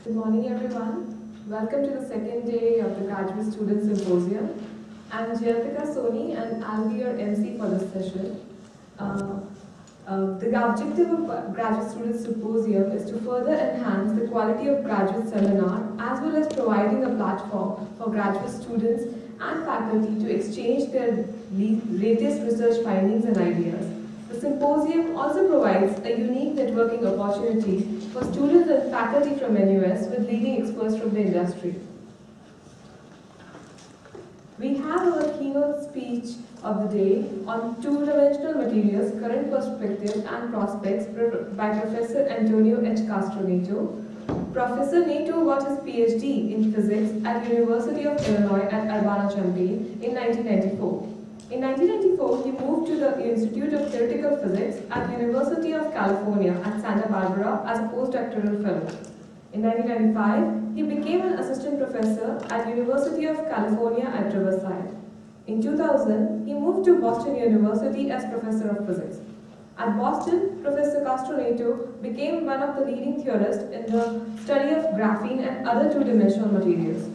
Good morning, everyone. Welcome to the second day of the Graduate Student Symposium. I'm Jyotika Soni and I'll be your MC for this session. The objective of Graduate Student Symposium is to further enhance the quality of graduate seminar as well as providing a platform for graduate students and faculty to exchange their latest research findings and ideas. The symposium also provides a unique networking opportunity for students and faculty from NUS with leading experts from the industry. We have our keynote speech of the day on two-dimensional materials, current perspective and prospects by Professor Antonio H. Castro Neto. Professor Neto got his PhD in physics at University of Illinois at Urbana-Champaign in 1994. In 1994, he moved to the Institute of Theoretical Physics at University of California at Santa Barbara as a postdoctoral fellow. In 1995, he became an assistant professor at University of California at Riverside. In 2000, he moved to Boston University as professor of physics. At Boston, Professor Castro Neto became one of the leading theorists in the study of graphene and other two-dimensional materials.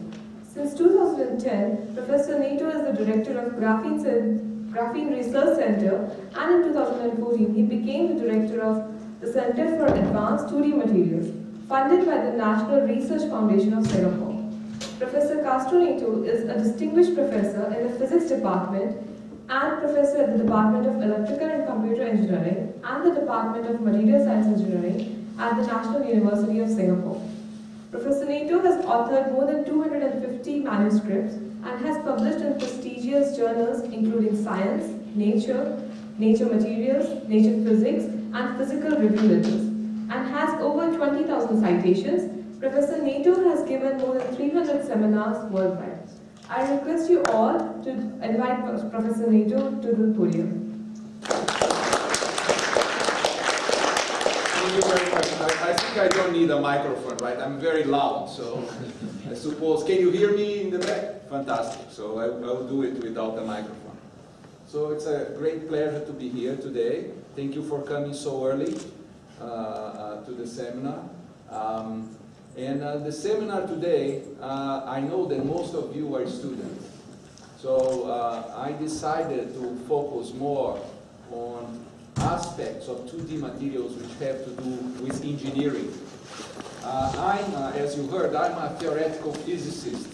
Since 2010, Professor Neto is the director of Graphene Research Center, and in 2014, he became the director of the Center for Advanced 2D Materials, funded by the National Research Foundation of Singapore. Professor Castro Neto is a distinguished professor in the physics department and professor at the Department of Electrical and Computer Engineering and the Department of Material Science Engineering at the National University of Singapore. Professor Neto has authored more than 250 manuscripts and has published in prestigious journals including Science, Nature, Nature Materials, Nature Physics, and Physical Review Letters, and has over 20,000 citations. Professor Neto has given more than 300 seminars worldwide. I request you all to invite Professor Neto to the podium. Thank you very much. I think I don't need a microphone, right? I'm very loud, so I suppose. Can you hear me in the back? Fantastic. So I will do it without a microphone. So it's a great pleasure to be here today. Thank you for coming so early to the seminar. The seminar today, I know that most of you are students. So I decided to focus more on aspects of 2D materials which have to do with engineering. As you heard, I'm a theoretical physicist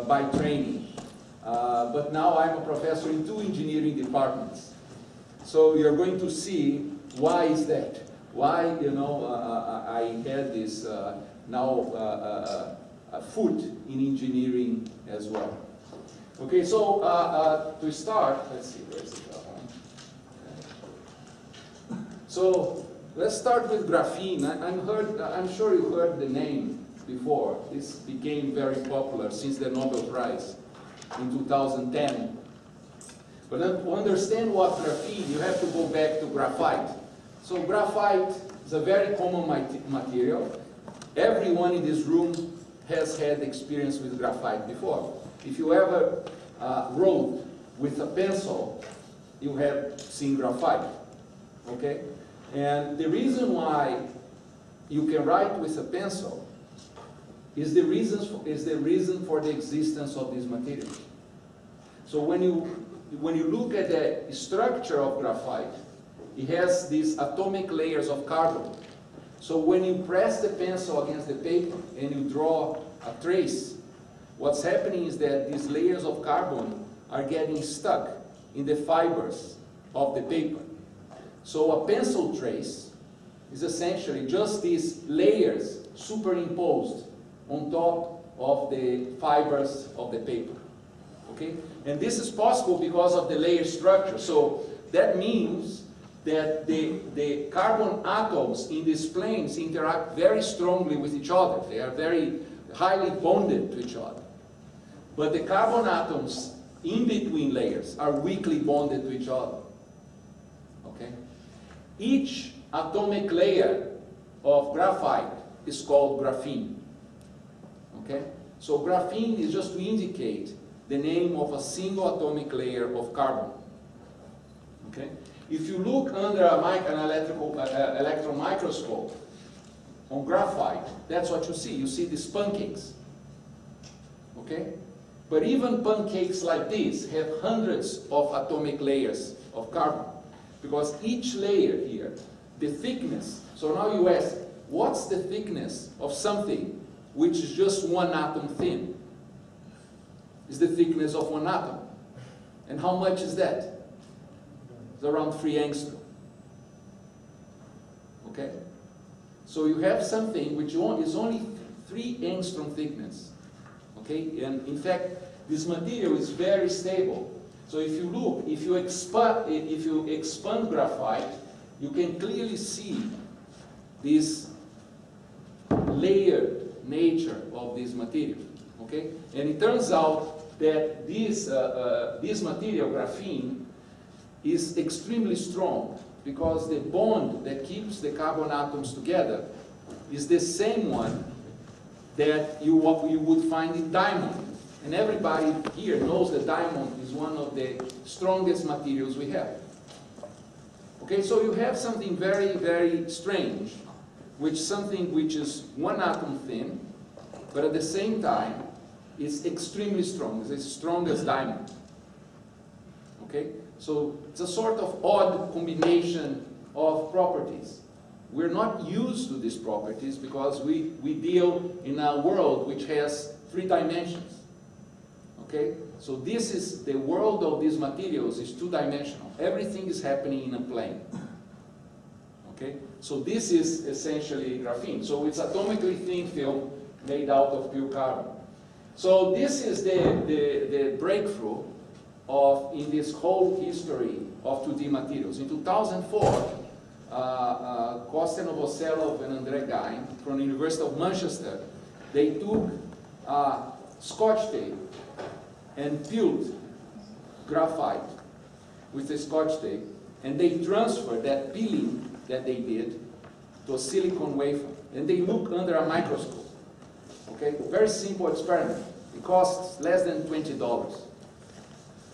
by training. But now I'm a professor in 2 engineering departments. So you're going to see why is that? Why, I had this a foot in engineering as well. Okay, so to start, let's see, where's it? So let's start with graphene. I'm sure you heard the name before. This became very popular since the Nobel Prize in 2010. But to understand what graphene, you have to go back to graphite. So graphite is a very common material. Everyone in this room has had experience with graphite before. If you ever wrote with a pencil, you have seen graphite. Okay? And the reason why you can write with a pencil is the reason for the existence of this material. So when you look at the structure of graphite, it has these atomic layers of carbon. So when you press the pencil against the paper and you draw a trace, what's happening is that these layers of carbon are getting stuck in the fibers of the paper. So a pencil trace is essentially just these layers superimposed on top of the fibers of the paper. Okay? And this is possible because of the layer structure. So that means that the carbon atoms in these planes interact very strongly with each other. They are very highly bonded to each other. But the carbon atoms in between layers are weakly bonded to each other. Okay? Each atomic layer of graphite is called graphene. Okay? So graphene is just to indicate the name of a single atomic layer of carbon. Okay? If you look under an electron microscope, on graphite, that's what you see. You see these pancakes. Okay? But even pancakes like this have hundreds of atomic layers of carbon. Because each layer here, the thickness, so now you ask, what's the thickness of something which is just one atom thin? It's the thickness of one atom. And how much is that? It's around 3 angstrom. Okay? So you have something which is only 3 angstrom thickness. Okay? And in fact, this material is very stable. So if you look, if you expand graphite, you can clearly see this layered nature of this material. Okay? And it turns out that this material, graphene, is extremely strong because the bond that keeps the carbon atoms together is the same one that you would find in diamond. And everybody here knows that diamond is one of the strongest materials we have. Okay, so you have something very, very strange, something which is one atom thin, but at the same time, it's extremely strong. It's as strong as diamond. Okay, so it's a sort of odd combination of properties. We're not used to these properties because we deal in a world which has 3 dimensions. Okay? So this is, the world of these materials is 2-dimensional. Everything is happening in a plane. Okay? So this is essentially graphene. So it's atomically thin film made out of pure carbon. So this is the breakthrough in this whole history of 2D materials. In 2004, Kostya Novoselov and André Gein from the University of Manchester, they took Scotch tape and peeled graphite with the Scotch tape, and they transferred that peeling that they did to a silicon wafer, and they looked under a microscope. Okay, very simple experiment. It costs less than $20.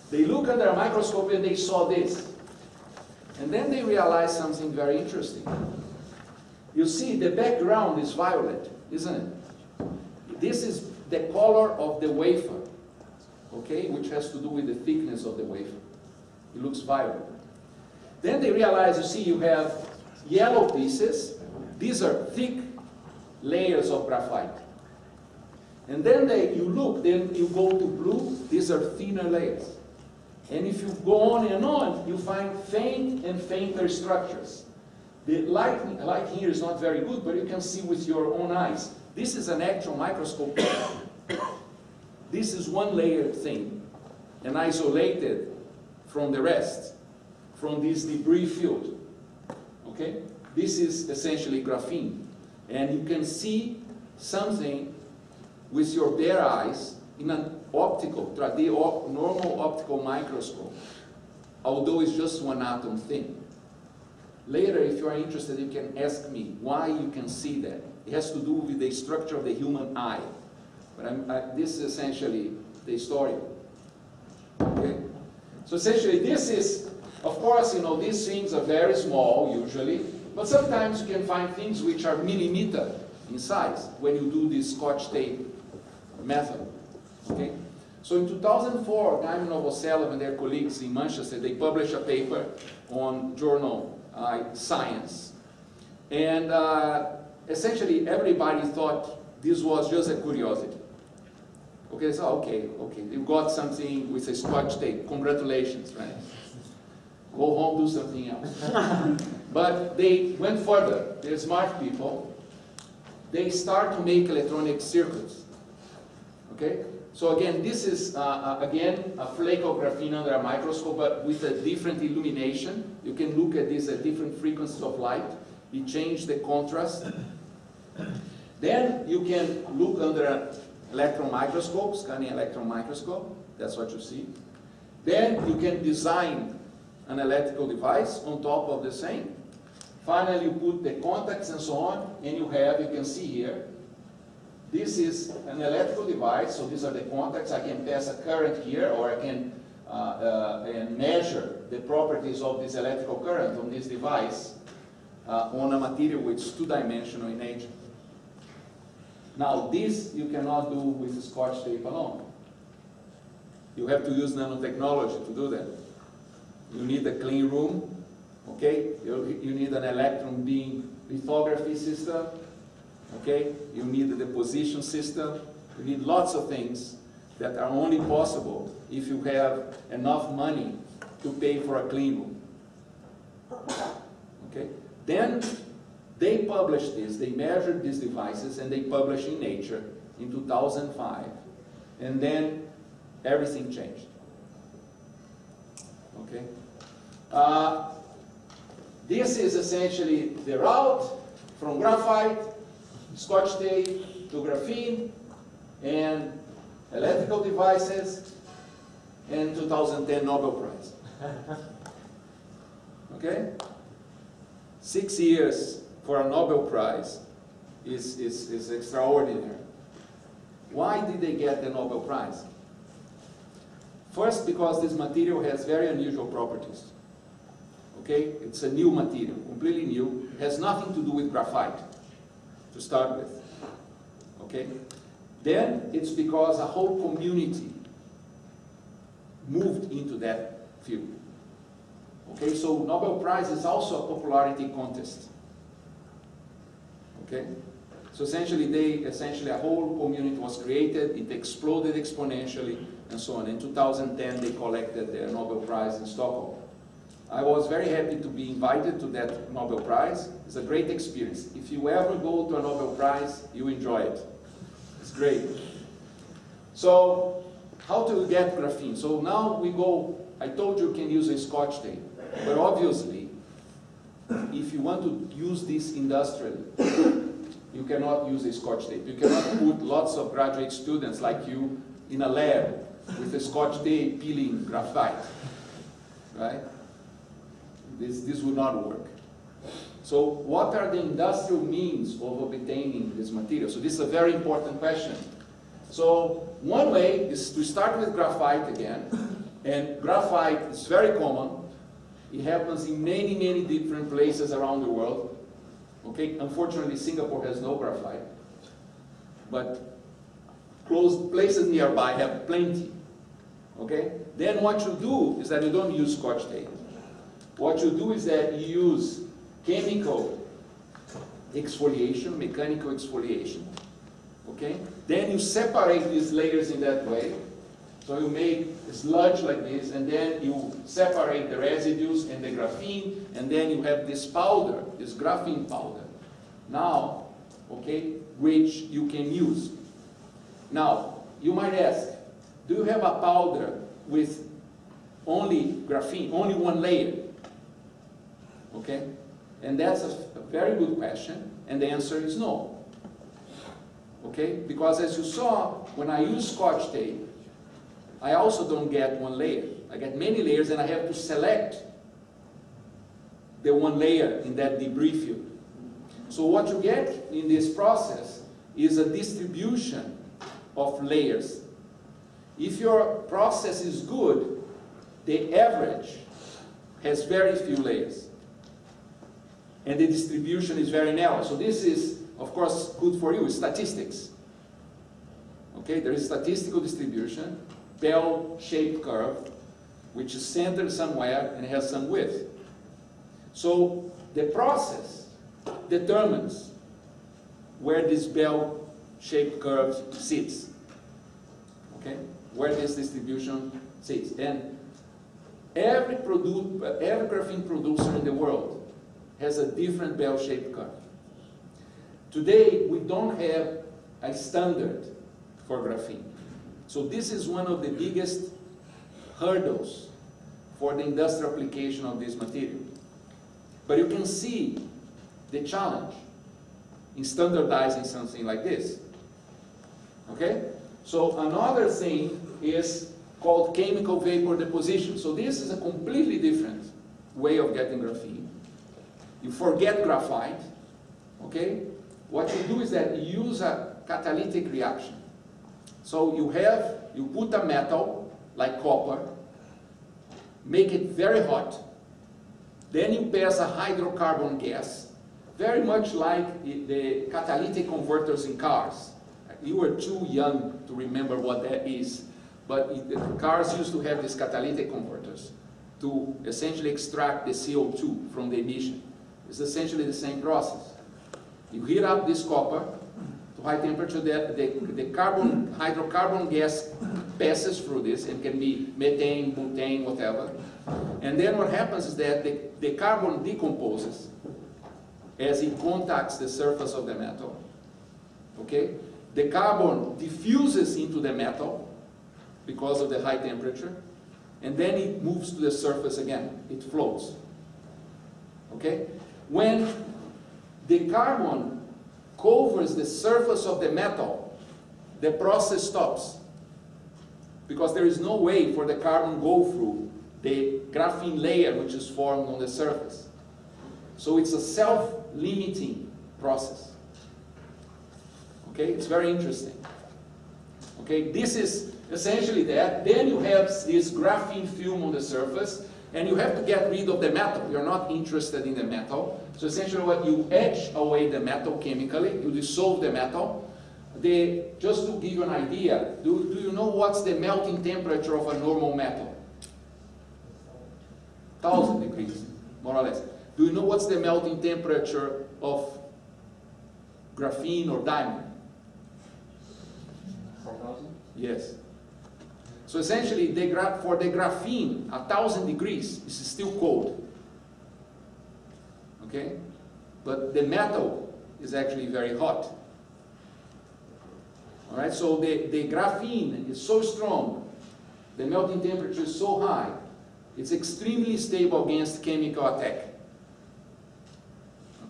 They looked under a microscope and they saw this. And then they realized something very interesting. You see, the background is violet, isn't it? This is the color of the wafer, okay, which has to do with the thickness of the wafer. It looks violet. Then they realize, you see, you have yellow pieces. These are thick layers of graphite. And then you look, then you go to blue. These are thinner layers. And if you go on and on, you find faint and fainter structures. The light here is not very good, but you can see with your own eyes. This is an actual microscope. This is one layered thing, and isolated from the rest, from this debris field. Okay? This is essentially graphene. And you can see something with your bare eyes in an normal optical microscope, although it's just one atom thin. Later, if you are interested, you can ask me why you can see that. It has to do with the structure of the human eye. But this is essentially the story. Okay? So essentially, this is, of course, you know, these things are very small, usually, but sometimes you can find things which are millimeter in size when you do this Scotch tape method. Okay? So in 2004, Gein Novoselov and their colleagues in Manchester, they published a paper on journal Science. And essentially everybody thought this was just a curiosity. Okay, so okay, you got something with a Scotch tape, congratulations, right? Go home, do something else. But they went further. They're smart people. They start to make electronic circuits. Okay? So again, this is, again, a flake of graphene under a microscope, but with a different illumination. You can look at this at different frequencies of light. It changed the contrast. Then you can look under an electron microscope, scanning electron microscope. That's what you see. Then you can design an electrical device on top of the same. Finally, you put the contacts and so on, and you can see here, this is an electrical device, so these are the contacts. I can pass a current here, or I can and measure the properties of this electrical current on this device on a material which is 2-dimensional in nature. Now this you cannot do with Scotch tape alone. You have to use nanotechnology to do that. You need a clean room, okay? You need an electron beam lithography system, okay? You need a deposition system. You need lots of things that are only possible if you have enough money to pay for a clean room. Okay? Then they published this, they measured these devices and they published in Nature in 2005. And then everything changed. Okay? This is essentially the route from graphite, Scotch tape to graphene, and electrical devices, and 2010 Nobel Prize. Okay? 6 years for a Nobel Prize is extraordinary. Why did they get the Nobel Prize? First, because this material has very unusual properties. Okay? It's a new material, completely new. It has nothing to do with graphite, to start with. Okay? Then it's because a whole community moved into that field. Okay, so Nobel Prize is also a popularity contest. Okay, so essentially a whole community was created, it exploded exponentially, and so on. In 2010 they collected their Nobel Prize in Stockholm. I was very happy to be invited to that Nobel Prize. It's a great experience. If you ever go to a Nobel Prize, you enjoy it. It's great. So, how to get graphene? So now we go, I told you can use a Scotch tape, but obviously, if you want to use this industrially, you cannot use a Scotch tape. You cannot put lots of graduate students like you in a lab with a Scotch tape peeling graphite, right? This would not work. So what are the industrial means of obtaining this material? So this is a very important question. So one way is to start with graphite again, and graphite is very common. It happens in many, many different places around the world. Okay, unfortunately Singapore has no graphite, but close places nearby have plenty. Okay, then what you do is that you don't use Scotch tape. What you do is that you use chemical exfoliation, mechanical exfoliation. Okay? Then you separate these layers in that way. So you make a sludge like this, and then you separate the residues and the graphene, and then you have this powder, this graphene powder. Now, okay, which you can use. Now, you might ask, do you have a powder with only graphene, only one layer? Okay? And that's a very good question, and the answer is no. Okay? Because as you saw, when I use Scotch tape, I also don't get one layer. I get many layers, and I have to select the one layer in that debris field. So what you get in this process is a distribution of layers. If your process is good, the average has very few layers. And the distribution is very narrow. So this is, of course, good for you, statistics. Okay, there is statistical distribution, bell-shaped curve, which is centered somewhere and has some width. So the process determines where this bell-shaped curve sits. Okay, where this distribution sits. And every graphene producer in the world has a different bell-shaped curve. Today, we don't have a standard for graphene. So this is one of the biggest hurdles for the industrial application of this material. But you can see the challenge in standardizing something like this. Okay? So another thing is called chemical vapor deposition. So this is a completely different way of getting graphene. You forget graphite, okay? What you do is that you use a catalytic reaction. So you put a metal, like copper, make it very hot, then you pass a hydrocarbon gas, very much like the catalytic converters in cars. you were too young to remember what that is, but cars used to have these catalytic converters to essentially extract the CO2 from the emission. It's essentially the same process. You heat up this copper to high temperature, the hydrocarbon gas passes through this, and can be methane, butane, whatever. And then what happens is that the carbon decomposes as it contacts the surface of the metal. Okay? The carbon diffuses into the metal because of the high temperature, and then it moves to the surface again. It floats. Okay? When the carbon covers the surface of the metal, the process stops, because there is no way for the carbon to go through the graphene layer which is formed on the surface. So it's a self-limiting process. Okay, it's very interesting. Okay, this is essentially that. Then you have this graphene film on the surface, and you have to get rid of the metal. You're not interested in the metal. So essentially what you etch away the metal chemically, you dissolve the metal. Just to give you an idea, do you know what's the melting temperature of a normal metal? 1,000 degrees, more or less. Do you know what's the melting temperature of graphene or diamond? 4,000? Yes. So essentially, for the graphene, 1,000 degrees is still cold. Okay? But the metal is actually very hot. All right? So the graphene is so strong, the melting temperature is so high, it's extremely stable against chemical attack.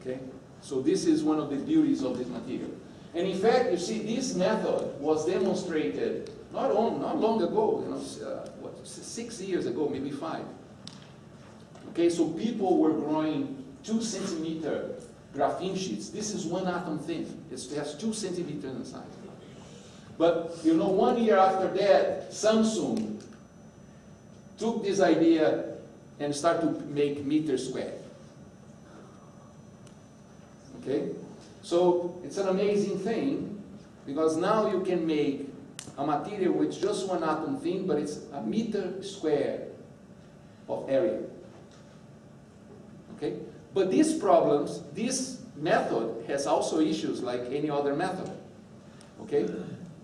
Okay? So this is one of the beauties of this material. And in fact, you see, this method was demonstrated not long ago, 6 years ago, maybe 5. Okay, so people were growing 2 centimeter graphene sheets. This is 1 atom thin. It has 2 centimeters in size. But 1 year after that, Samsung took this idea and started to make meters squared. Okay? So it's an amazing thing, because now you can make a material with just 1 atom thin, but it's a meter square of area. Okay? But these problems, this method has also issues like any other method. Okay?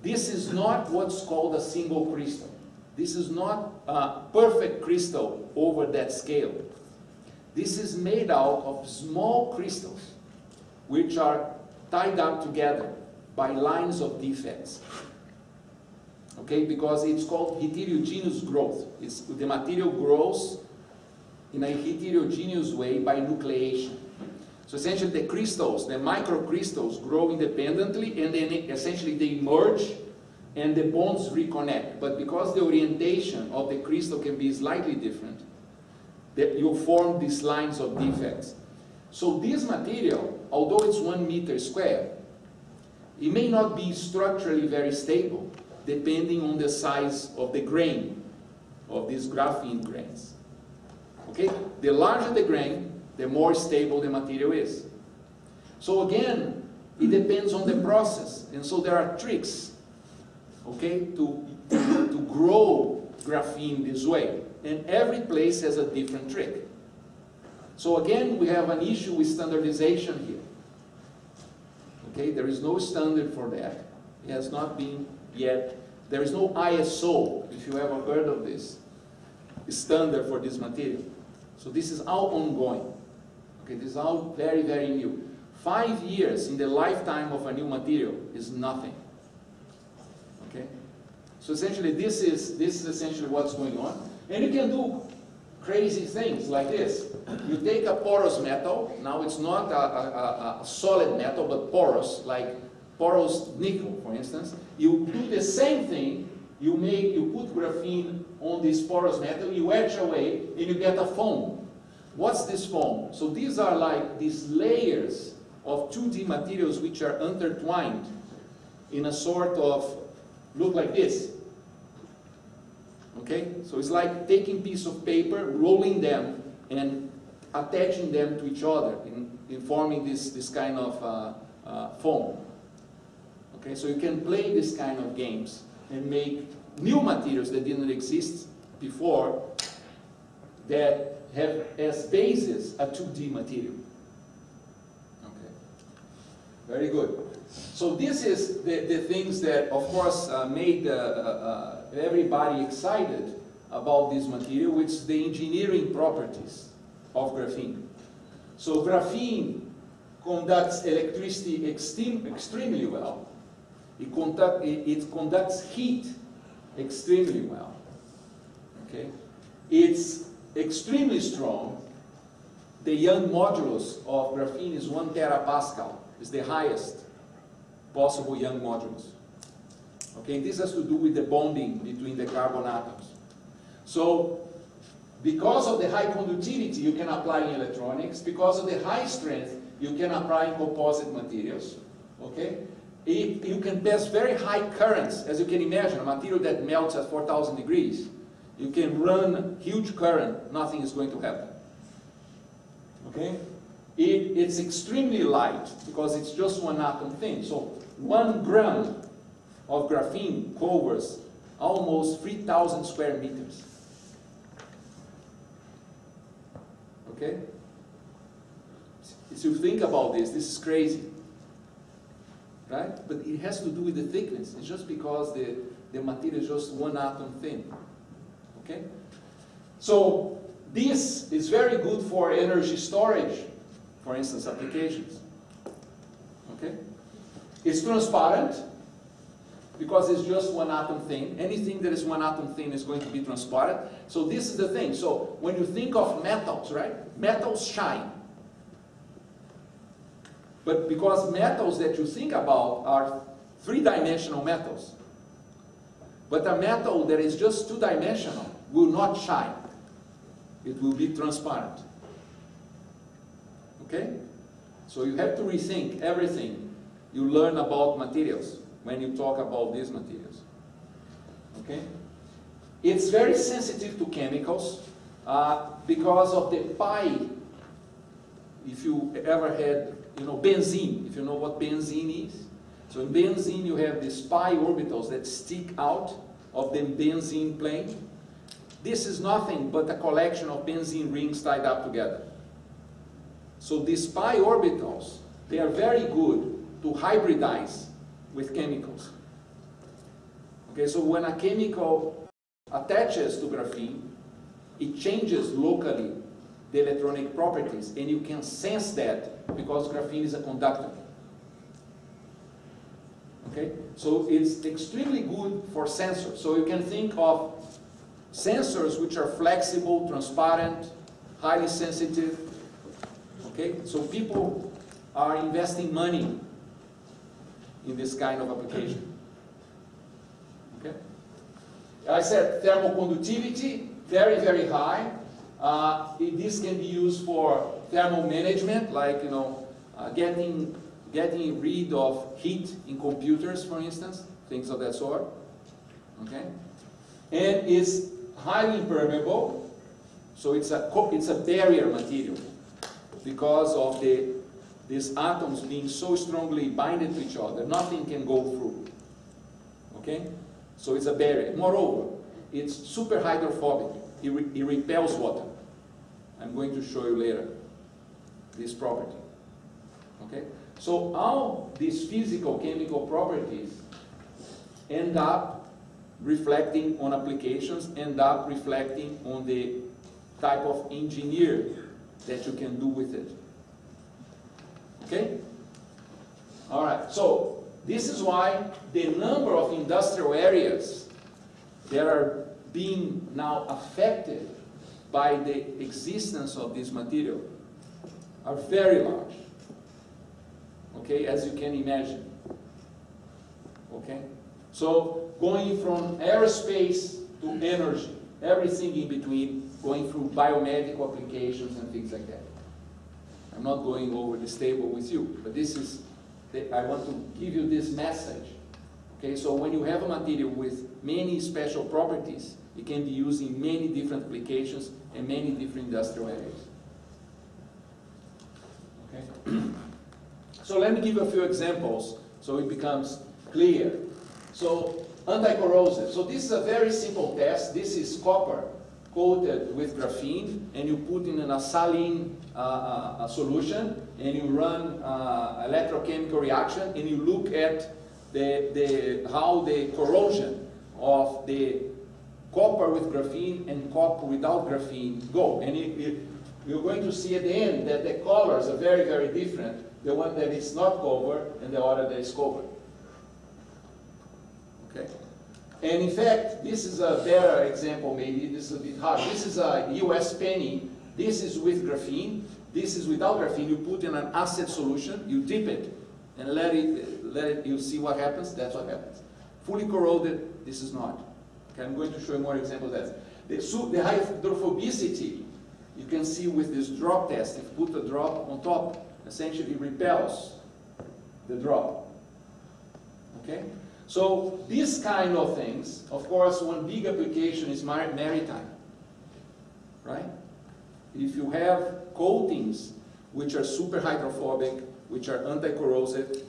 This is not what's called a single crystal. This is not a perfect crystal over that scale. This is made out of small crystals, which are tied up together by lines of defects. Okay, because it's called heterogeneous growth. The material grows in a heterogeneous way by nucleation. So essentially the crystals, the microcrystals, grow independently, and then essentially they merge and the bonds reconnect. But because the orientation of the crystal can be slightly different, you form these lines of defects. So this material, although it's 1 meter square, it may not be structurally very stable, depending on the size of the grain of these graphene grains. Okay? The larger the grain, the more stable the material is. So again, it depends on the process. And so there are tricks, okay, to grow graphene this way. And every place has a different trick. So again, we have an issue with standardization here. Okay, there is no standard for that. It has not been yet. There is no ISO, if you ever heard of this, standard for this material. So this is all ongoing. Okay, this is all very, very new. 5 years in the lifetime of a new material is nothing. Okay? So essentially this is essentially what's going on. And you can do crazy things like this. You take a porous metal, now it's not a solid metal, but porous, like porous nickel, for instance. You do the same thing, you put graphene on this porous metal, you etch away, and you get a foam. What's this foam? So these are like these layers of 2D materials which are intertwined in a sort of, look like this. Okay? So it's like taking a piece of paper, rolling them, and attaching them to each other in forming this kind of foam. Okay, so you can play this kind of games and make new materials that didn't exist before that have as basis a 2D material. Okay, very good. So this is the things that, of course, made everybody excited about this material, which is the engineering properties of graphene. So graphene conducts electricity extremely well. It conducts heat extremely well. Okay? It's extremely strong. The Young modulus of graphene is 1 terapascal. It's the highest possible Young modulus. Okay? This has to do with the bonding between the carbon atoms. So, because of the high conductivity, you can apply in electronics. Because of the high strength, you can apply in composite materials. Okay? You can pass very high currents, as you can imagine, a material that melts at 4,000 degrees. You can run huge current, nothing is going to happen. Okay? It's extremely light because it's just one atom thin. So 1 gram of graphene covers almost 3,000 square meters. Okay? If you think about this is crazy. Right? But it has to do with the thickness. It's just because the material is just 1 atom thin. Okay? So this is very good for energy storage, for instance, applications. Okay? It's transparent because it's just 1 atom thin. Anything that is 1 atom thin is going to be transparent. So this is the thing. So when you think of metals, right? Metals shine. But because metals that you think about are 3-dimensional metals. But a metal that is just 2-dimensional will not shine. It will be transparent. Okay? So you have to rethink everything you learn about materials when you talk about these materials. Okay? It's very sensitive to chemicals because of the pi. If you ever had, benzene, if you know what benzene is. So in benzene you have these pi orbitals that stick out of the benzene plane. This is nothing but a collection of benzene rings tied up together. So these pi orbitals, they are very good to hybridize with chemicals. Okay, so when a chemical attaches to graphene, it changes locally the electronic properties, and you can sense that because graphene is a conductor. Okay? So it's extremely good for sensors. So you can think of sensors which are flexible, transparent, highly sensitive. Okay? So people are investing money in this kind of application. Okay? I said thermal conductivity, very, very high. This can be used for thermal management, like getting rid of heat in computers, for instance, things of that sort. Okay, and it's highly impermeable, so it's a barrier material because of these atoms being so strongly binded to each other, nothing can go through. Okay, so it's a barrier. Moreover, it's super hydrophobic. It repels water. I'm going to show you later this property. Okay? So all these physical, chemical properties end up reflecting on applications, end up reflecting on the type of engineer that you can do with it. Okay? All right. So this is why the number of industrial areas that are being now affected by the existence of this material are very large. Okay, as you can imagine. Okay? So going from aerospace to energy, everything in between, going through biomedical applications and things like that. I'm not going over this table with you, but this is, I want to give you this message. Okay, so when you have a material with many special properties, it can be used in many different applications and many different industrial areas. Okay? So let me give you a few examples so it becomes clear. So anti-corrosive. So this is a very simple test. This is copper coated with graphene, and you put in a saline solution, and you run electrochemical reaction, and you look at how the corrosion of the copper with graphene and copper without graphene go. And you're going to see at the end that the colors are very, very different. The one that is not covered and the other that is covered. Okay. And in fact, this is a better example, maybe. This is a bit hard. This is a US penny. This is with graphene. This is without graphene. You put in an acid solution, you dip it, and let it, you see what happens. That's what happens. Fully corroded, this is not. Okay, I'm going to show you more examples of that. The hydrophobicity, you can see with this drop test. If you put a drop on top, essentially repels the drop. Okay? So these kind of things, of course, one big application is maritime, right? If you have coatings which are super hydrophobic, which are anti-corrosive,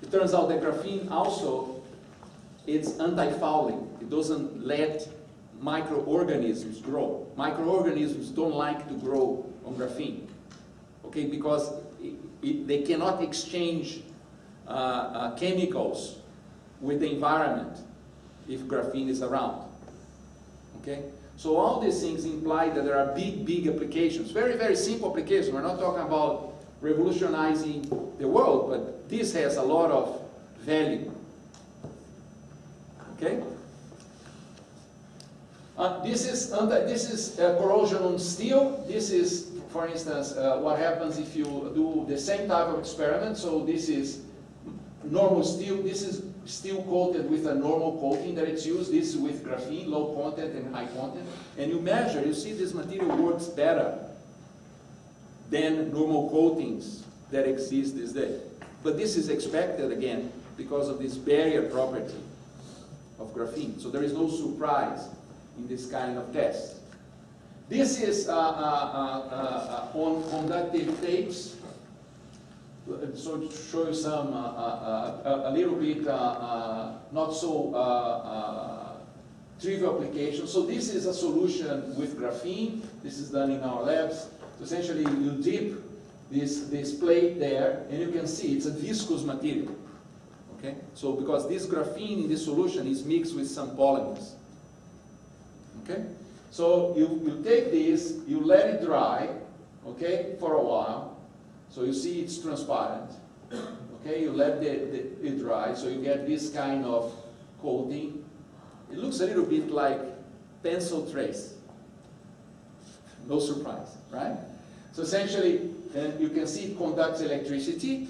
it turns out that graphene also, it's anti-fouling. It doesn't let microorganisms grow. Microorganisms don't like to grow on graphene, okay, because they cannot exchange chemicals with the environment if graphene is around. Okay? So all these things imply that there are big, big applications. Very, very simple applications. We're not talking about revolutionizing the world, but this has a lot of value. Okay? This is corrosion on steel. This is, for instance, what happens if you do the same type of experiment. So this is normal steel. This is steel coated with a normal coating that it's used. This is with graphene, low content and high content. And you measure, you see this material works better than normal coatings that exist these days. But this is expected, again, because of this barrier property of graphene. So there is no surprise in this kind of test. This is on conductive tapes. So to show you some, a little bit not so trivial application. So this is a solution with graphene. This is done in our labs. So essentially you dip this plate there, and you can see it's a viscous material. Okay? So because this graphene in this solution is mixed with some polymers. Okay? So you take this, you let it dry, okay, for a while. So you see it's transparent. Okay, you let it dry, so you get this kind of coating. It looks a little bit like pencil trace. No surprise, right? So essentially, you can see it conducts electricity.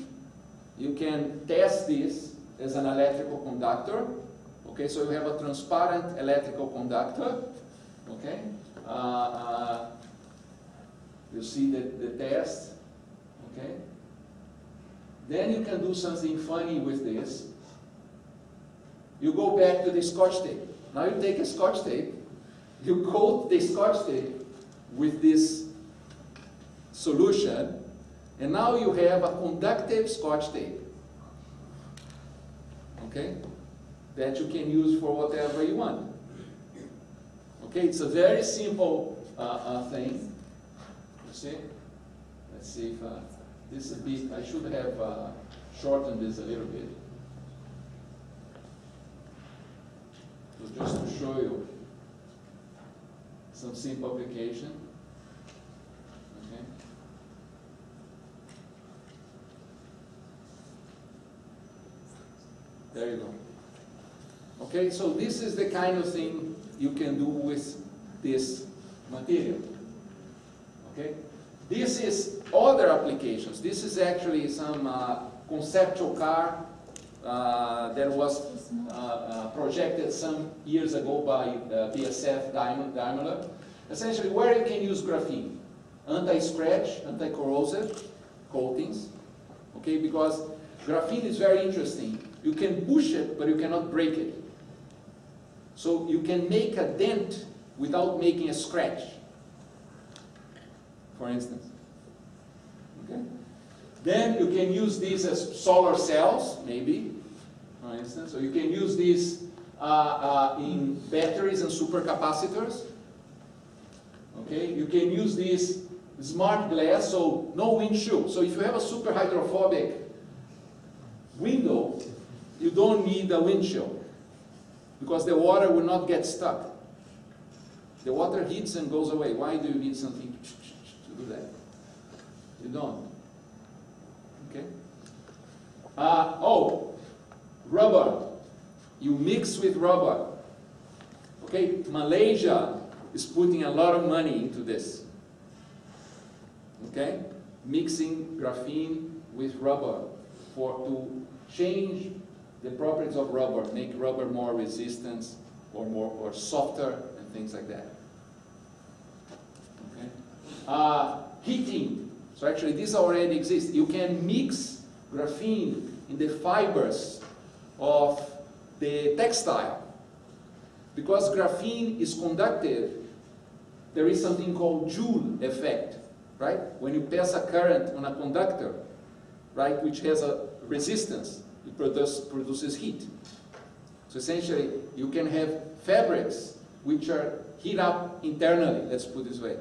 You can test this as an electrical conductor. Okay, so you have a transparent electrical conductor. Okay, you see the test. Okay, then you can do something funny with this. You go back to the Scotch tape. Now you take a Scotch tape, you coat the Scotch tape with this solution, and now you have a conductive Scotch tape. Okay, that you can use for whatever you want. Okay, it's a very simple thing. You see? Let's see if this is a bit, I should have shortened this a little bit. So just to show you some simple application. Okay. There you go. Okay, so this is the kind of thing you can do with this material. Okay? This is other applications. This is actually some conceptual car that was projected some years ago by BASF Daimler. Essentially, where you can use graphene. Anti-scratch, anti-corrosive coatings. Okay, because graphene is very interesting. You can push it, but you cannot break it. So you can make a dent without making a scratch, for instance. Okay? Then you can use these as solar cells, maybe. for instance. So you can use this in batteries and supercapacitors. Okay, you can use this smart glass, so no windshield. So if you have a super hydrophobic window, you don't need a windshield because the water will not get stuck. The water heats and goes away. Why do you need something to do that? You don't. Okay. Oh, rubber. You mix with rubber. Okay, Malaysia is putting a lot of money into this. Okay, mixing graphene with rubber to change the properties of rubber, make rubber more resistant or softer and things like that. Okay, heating. So actually, this already exists. You can mix graphene in the fibers of the textile. Because graphene is conductive, there is something called Joule effect, right? When you pass a current on a conductor, right, which has a resistance, it produces heat. So essentially, you can have fabrics which are heat up internally, let's put it this way.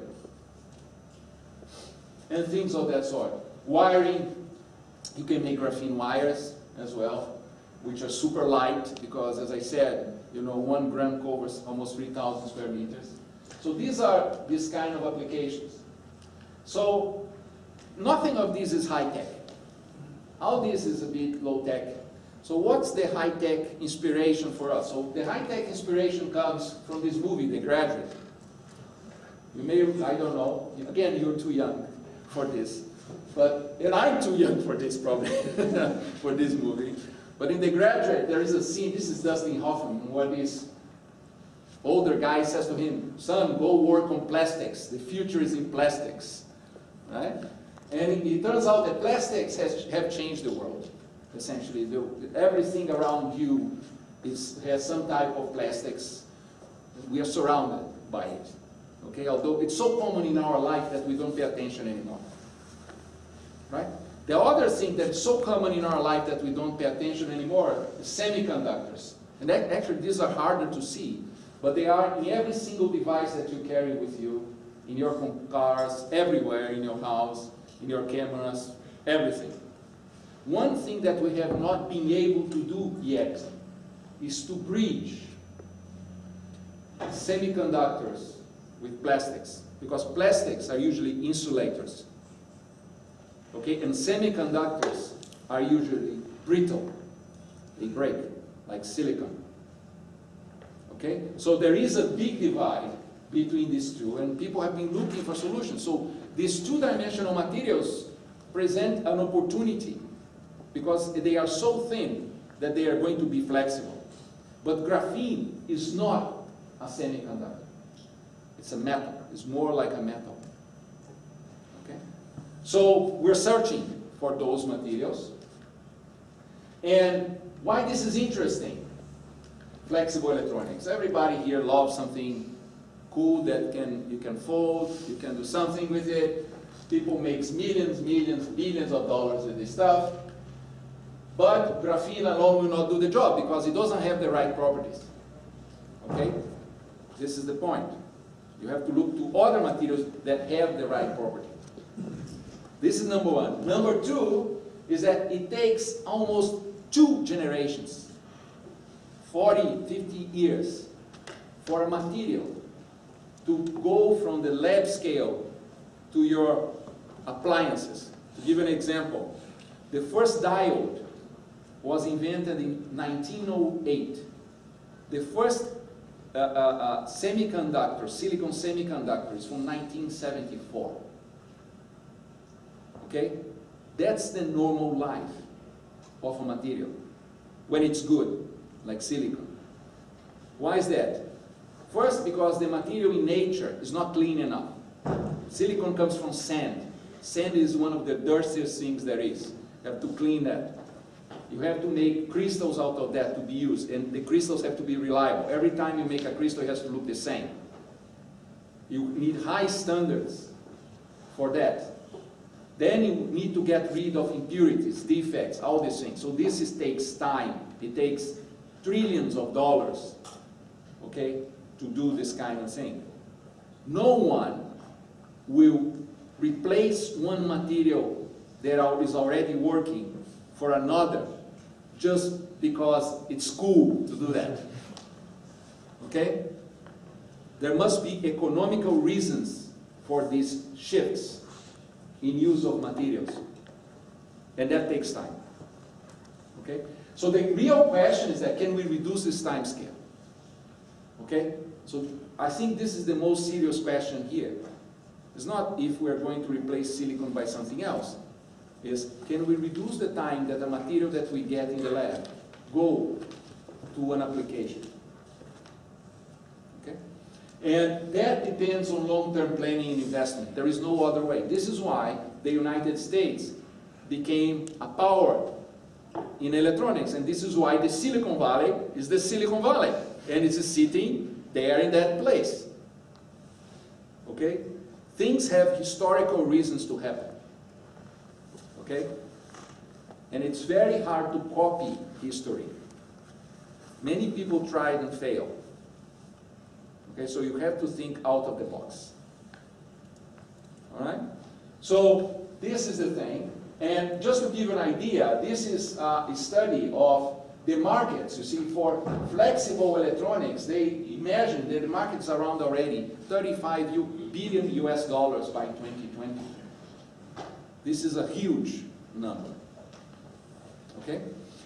And things of that sort. Wiring, you can make graphene wires as well, which are super light because, as I said, you know, 1 gram covers almost 3,000 square meters. So these are these kind of applications. So nothing of this is high-tech. All this is a bit low-tech. So what's the high-tech inspiration for us? So the high-tech inspiration comes from this movie, The Graduate. You may, I don't know, again, you're too young for this. And I'm too young for this, probably, for this movie. But in The Graduate, there is a scene, this is Dustin Hoffman, where this older guy says to him, son, go work on plastics. The future is in plastics. Right? And it turns out that plastics have changed the world, essentially. Everything around you has some type of plastics. We are surrounded by it. Okay? Although it's so common in our life that we don't pay attention anymore. Right? The other thing that's so common in our life that we don't pay attention anymore is semiconductors. And actually, these are harder to see, but they are in every single device that you carry with you, in your cars, everywhere, in your house, in your cameras, everything. One thing that we have not been able to do yet is to bridge semiconductors with plastics, because plastics are usually insulators. Okay, and semiconductors are usually brittle. They break, like silicon. Okay, so there is a big divide between these two, and people have been looking for solutions. So these two-dimensional materials present an opportunity because they are so thin that they are going to be flexible. But graphene is not a semiconductor. It's a metal. It's more like a metal. So we're searching for those materials. And why this is interesting? Flexible electronics. Everybody here loves something cool that you can fold, you can do something with it. People make millions, billions of dollars with this stuff. But graphene alone will not do the job because it doesn't have the right properties. Okay? This is the point. You have to look to other materials that have the right property. This is number one. Number two is that it takes almost 2 generations, 40, 50 years, for a material to go from the lab scale to your appliances. To give an example, the first diode was invented in 1908. The first semiconductor, silicon semiconductor, is from 1974. Okay? That's the normal life of a material when it's good, like silicon. Why is that? First, because the material in nature is not clean enough. Silicon comes from sand. Sand is one of the dirtiest things there is. You have to clean that. You have to make crystals out of that to be used, and the crystals have to be reliable. Every time you make a crystal, it has to look the same. You need high standards for that. Then you need to get rid of impurities, defects, all these things. So this takes time. It takes trillions of dollars, okay, to do this kind of thing. No one will replace one material that is already working for another just because it's cool to do that. Okay? There must be economical reasons for these shifts in use of materials. And that takes time. Okay? So the real question is that, can we reduce this time scale? Okay? So I think this is the most serious question here. It's not if we're going to replace silicon by something else. Is, can we reduce the time that the material that we get in the lab go to an application? Okay? And that depends on long-term planning and investment. There is no other way. This is why the United States became a power in electronics, and this is why the Silicon Valley is the Silicon Valley, and it's sitting there in that place. Okay? Things have historical reasons to happen. Okay? And it's very hard to copy history. Many people tried and failed. Okay, so you have to think out of the box. All right? So this is the thing. And just to give you an idea, this is a study of the markets. You see, for flexible electronics, they imagine that the market's around already 35 billion US dollars by 2020. This is a huge number. Okay?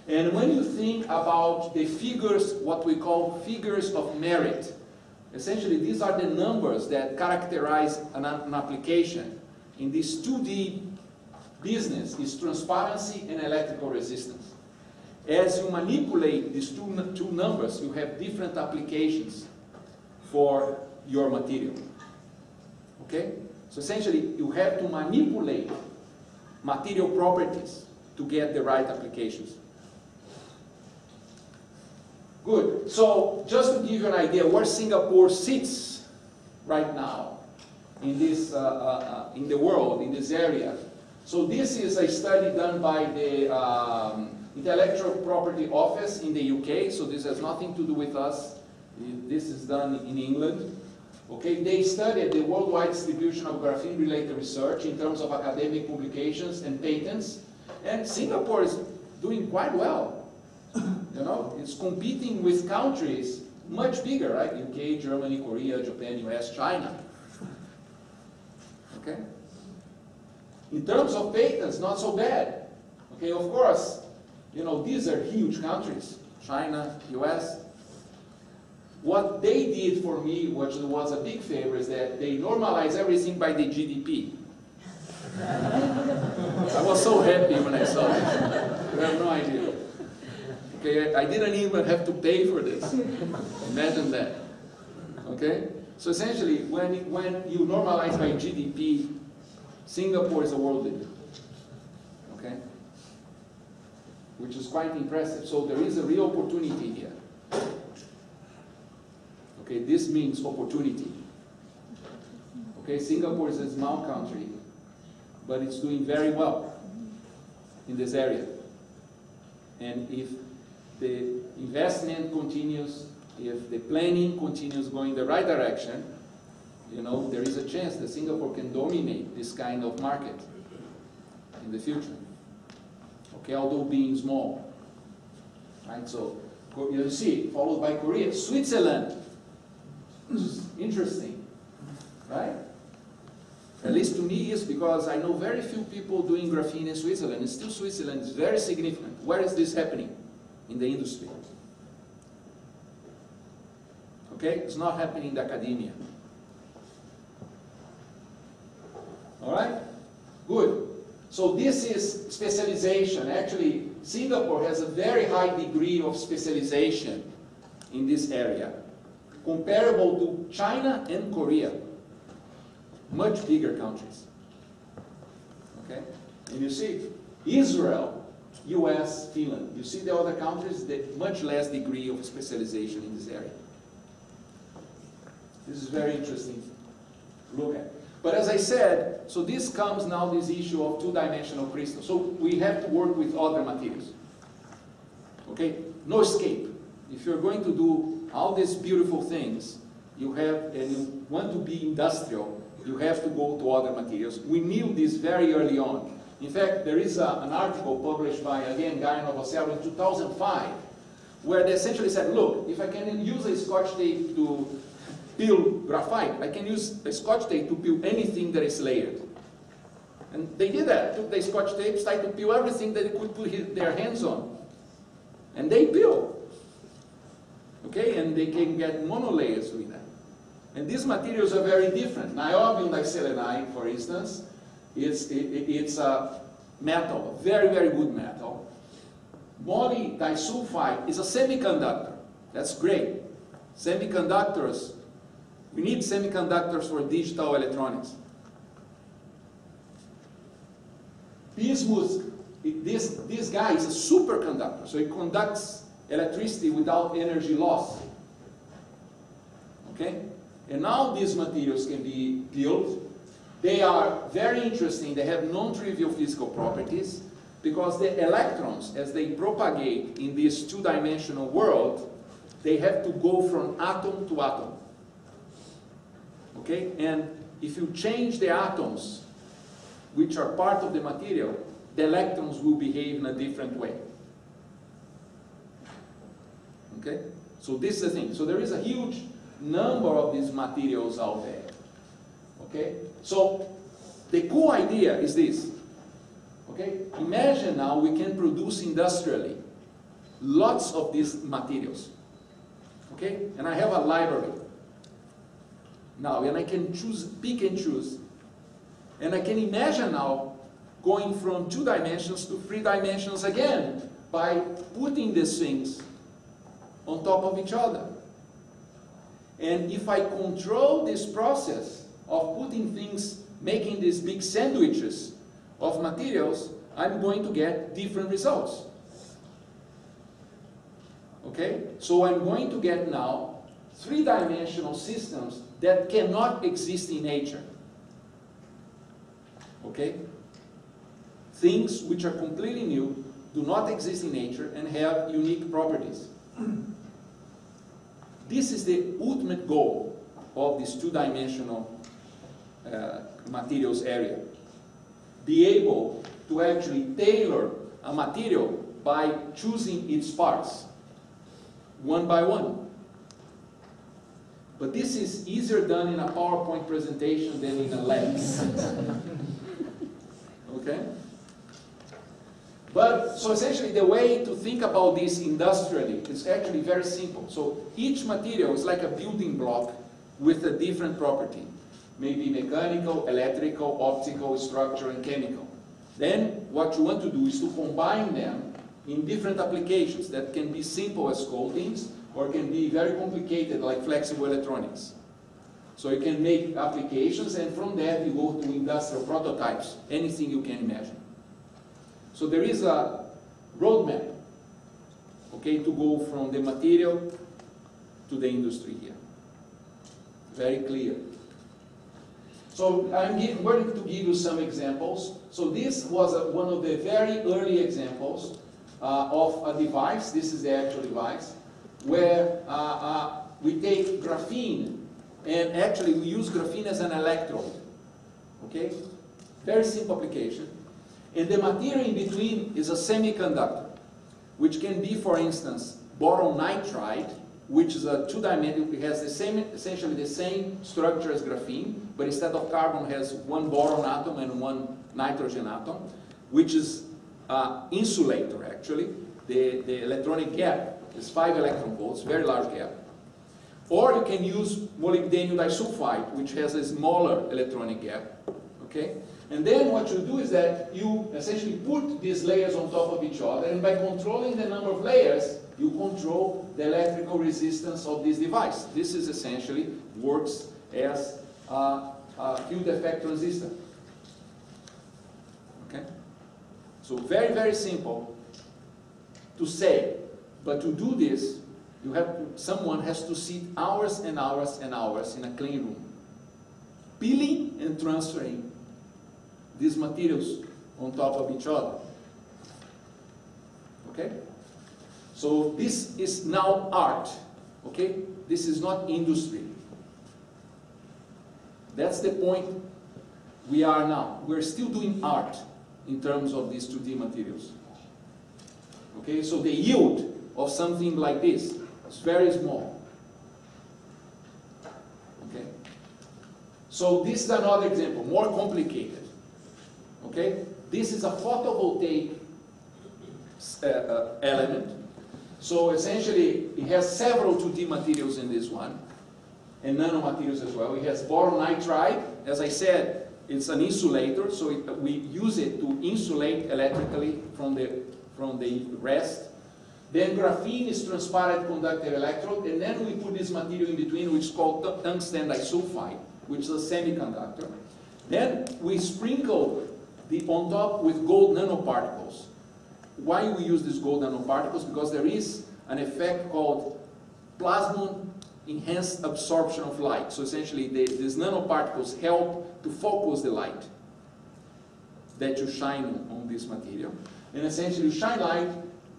And when you think about the figures, what we call figures of merit, essentially these are the numbers that characterize an application in this 2D business, is transparency and electrical resistance. As you manipulate these two numbers, you have different applications for your material. Okay? So essentially, you have to manipulate material properties to get the right applications. Good. So just to give you an idea where Singapore sits right now in this in the world, in this area. So this is a study done by the Intellectual Property Office in the UK. So this has nothing to do with us. This is done in England. Okay, they studied the worldwide distribution of graphene-related research in terms of academic publications and patents, and Singapore is doing quite well. You know, it's competing with countries much bigger, right? UK, Germany, Korea, Japan, US, China. Okay? In terms of patents, not so bad. Okay, of course, you know, these are huge countries, China, US. What they did for me, which was a big favor, is that they normalize everything by the GDP. I was so happy when I saw it. You have no idea. Okay, I didn't even have to pay for this. Imagine that. Okay? So essentially, when you normalize by GDP, Singapore is a world leader. Okay? Which is quite impressive. So there is a real opportunity here. Okay, this means opportunity. Okay, Singapore is a small country, but it's doing very well in this area. And if the investment continues, if the planning continues going in the right direction, you know, there is a chance that Singapore can dominate this kind of market in the future. Okay, although being small. Right, so you see, followed by Korea, Switzerland. Interesting, right? At least to me is because I know very few people doing graphene in Switzerland, and still Switzerland is very significant. Where is this happening? In the industry. Okay? It's not happening in the academia. Alright? Good. So this is specialization. Actually, Singapore has a very high degree of specialization in this area, comparable to China and Korea. Much bigger countries. Okay? And you see, Israel, US, Finland. You see the other countries, much less degree of specialization in this area. This is very interesting to look at. But as I said, so this comes now, this issue of two-dimensional crystals. So we have to work with other materials. Okay? No escape. If you're going to do all these beautiful things, you have, and you want to be industrial, you have to go to other materials. We knew this very early on. In fact, there is an article published by, again, Guy Novosello in 2005, where they essentially said, look, if I can use a Scotch tape to peel graphite, I can use a Scotch tape to peel anything that is layered. And they did that. Took the Scotch tape, started to peel everything that they could put their hands on. And they peel. Okay, and they can get monolayers with that. And these materials are very different. Niobium diselenide, for instance, it's a metal, a very, very good metal. Moly disulfide is a semiconductor. That's great. Semiconductors, we need semiconductors for digital electronics. Bismuth, this guy is a superconductor, so it conducts electricity without energy loss. Okay? And now these materials can be peeled. They are very interesting. They have non-trivial physical properties because the electrons, as they propagate in this two-dimensional world, they have to go from atom to atom. Okay? And if you change the atoms, which are part of the material, the electrons will behave in a different way. Okay? So this is the thing. So there is a huge number of these materials out there. Okay? So the cool idea is this. Okay? Imagine now we can produce industrially lots of these materials. Okay? And I have a library now, and I can choose, pick and choose. And I can imagine now going from 2 dimensions to 3 dimensions again by putting these things on top of each other. And if I control this process of putting things, making these big sandwiches of materials, I'm going to get different results. Okay? So I'm going to get now 3-dimensional systems that cannot exist in nature. Okay? Things which are completely new, do not exist in nature, and have unique properties. This is the ultimate goal of this 2-dimensional materials area. Be able to actually tailor a material by choosing its parts, one by one. But this is easier done in a PowerPoint presentation than in a lab. Okay? But, so essentially the way to think about this industrially is actually very simple. So each material is like a building block with a different property. Maybe mechanical, electrical, optical, structural, and chemical. Then what you want to do is to combine them in different applications that can be simple as coatings or can be very complicated like flexible electronics. So you can make applications, and from that you go to industrial prototypes, anything you can imagine. So there is a roadmap, okay, to go from the material to the industry here. Very clear. So I'm going to give you some examples. So this was one of the very early examples of a device. This is the actual device, where we take graphene, and actually we use graphene as an electrode. Okay? Very simple application. And the material in between is a semiconductor, which can be, for instance, boron nitride, which is a 2-dimensional, it has the same, essentially the same structure as graphene, but instead of carbon has 1 boron atom and 1 nitrogen atom, which is insulator actually. The electronic gap is 5 electron volts, very large gap. Or you can use molybdenum disulfide, which has a smaller electronic gap. Okay? And then what you do is that you essentially put these layers on top of each other, and by controlling the number of layers, you control the electrical resistance of this device. This is essentially works as a field effect transistor. Okay? So very, very simple to say, but to do this, you have to, someone has to sit hours and hours and hours in a clean room, peeling and transferring these materials on top of each other. Okay? So this is now art. Okay? This is not industry. That's the point we are now. We're still doing art in terms of these 2D materials. Okay? So the yield of something like this is very small. Okay? So this is another example, more complicated. Okay? This is a photovoltaic element. So essentially, it has several 2D materials in this one, and nanomaterials as well. It has boron nitride. As I said, it's an insulator, so we use it to insulate electrically from the rest. Then graphene is transparent conductor electrode, and then we put this material in between, which is called tungsten disulfide, which is a semiconductor. Then we sprinkle on top with gold nanoparticles. Why we use these gold nanoparticles? Because there is an effect called plasmon enhanced absorption of light. So essentially, these nanoparticles help to focus the light that you shine on this material. And essentially, you shine light,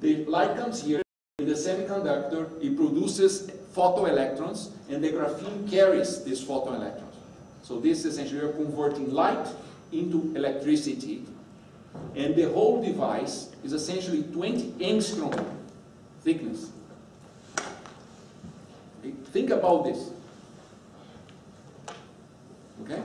the light comes here in the semiconductor, it produces photoelectrons, and the graphene carries these photoelectrons. So this essentially, you're converting light into electricity, and the whole device is essentially 20 angstrom thickness. Okay? Think about this. Okay?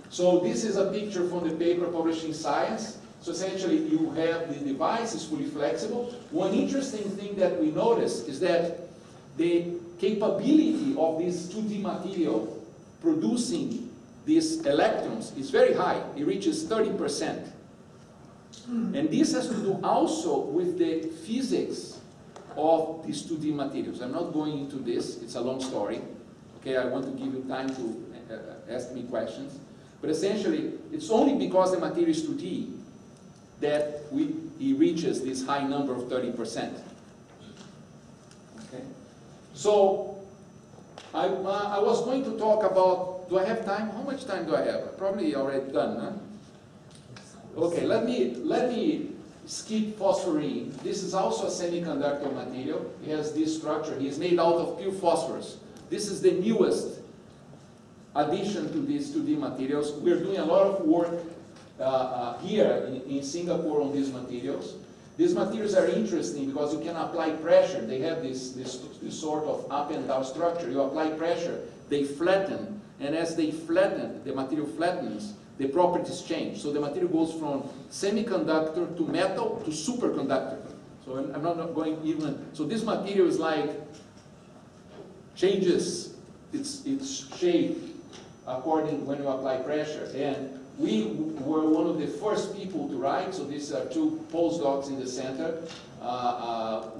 So this is a picture from the paper published in Science. So essentially you have the device is fully flexible. One interesting thing that we noticed is that the capability of this 2D material producing these electrons is very high. It reaches 30%. And this has to do also with the physics of these 2D materials. I'm not going into this, it's a long story. Okay, I want to give you time to ask me questions. But essentially, it's only because the material is 2D that it reaches this high number of 30%. Okay? So, I was going to talk about, do I have time? How much time do I have? Probably already done, huh? Okay, let me skip phosphorine. This is also a semiconductor material. It has this structure. It is made out of pure phosphorus. This is the newest addition to these 2D materials. We're doing a lot of work here in Singapore on these materials. These materials are interesting because you can apply pressure. They have this sort of up and down structure. You apply pressure, they flatten, and as they flatten, the material flattens, the properties change. So the material goes from semiconductor to metal to superconductor. So I'm not going even. So this material is like changes its shape according when you apply pressure. And we were one of the first people to write. So these are two postdocs in the center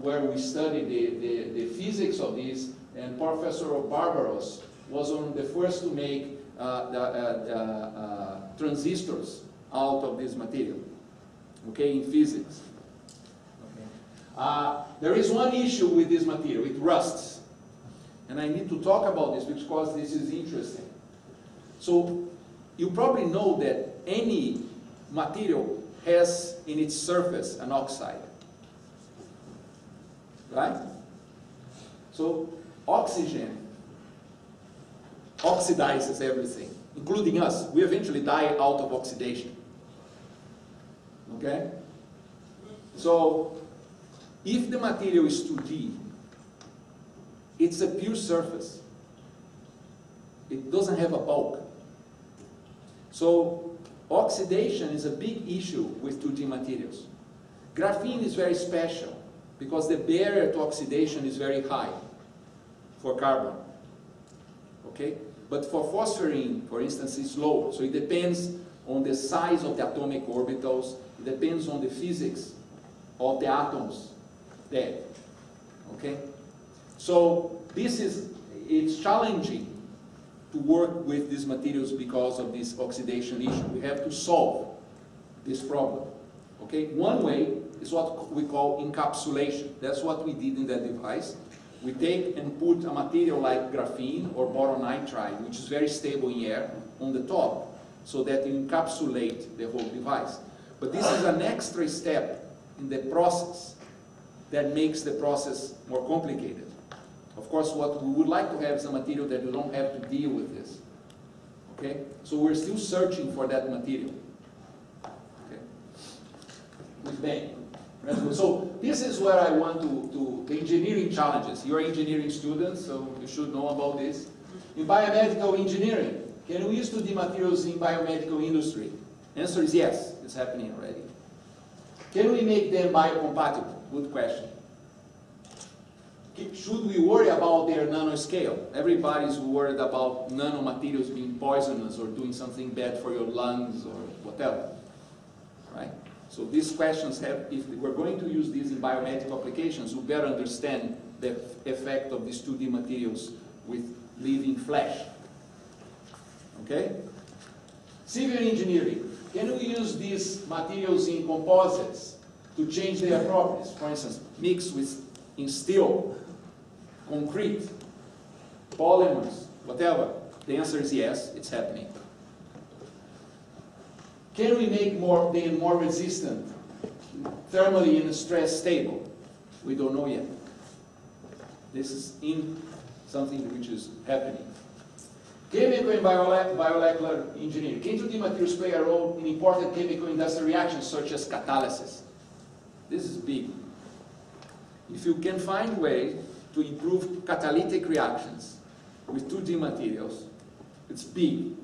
where we studied the physics of these. And Professor Barbaros was one of the first to make transistors out of this material, okay, in physics. Okay. There is one issue with this material, it rusts. And I need to talk about this because this is interesting. So, you probably know that any material has in its surface an oxide, right? So, oxygen oxidizes everything, including us. We eventually die out of oxidation. Okay? So, if the material is 2D, it's a pure surface. It doesn't have a bulk. So, oxidation is a big issue with 2D materials. Graphene is very special because the barrier to oxidation is very high for carbon. Okay? But for phosphorine, for instance, it's low. So it depends on the size of the atomic orbitals. It depends on the physics of the atoms there. Okay? So it's challenging to work with these materials because of this oxidation issue. We have to solve this problem. Okay? One way is what we call encapsulation. That's what we did in that device. We take and put a material like graphene or boron nitride, which is very stable in air, on the top so that you encapsulate the whole device. But this is an extra step in the process that makes the process more complicated. Of course, what we would like to have is a material that you don't have to deal with this. Okay? So we're still searching for that material. Okay? With bang. So this is where I want to the engineering challenges. You're engineering students, so you should know about this. In biomedical engineering, can we use 2D materials in biomedical industry? Answer is yes, it's happening already. Can we make them biocompatible? Good question. Should we worry about their nanoscale? Everybody's worried about nanomaterials being poisonous or doing something bad for your lungs or whatever, right? So these questions have, if we're going to use these in biomedical applications, we better understand the effect of these 2D materials with living flesh. Okay? Civil engineering. Can we use these materials in composites to change their properties? For instance, mix in steel, concrete, polymers, whatever. The answer is yes, it's happening. Can we make them more resistant, thermally and stress stable? We don't know yet. This is in something which is happening. Chemical and biomolecular engineering. Can 2D materials play a role in important chemical industrial reactions such as catalysis? This is big. If you can find a way to improve catalytic reactions with 2D materials, it's big.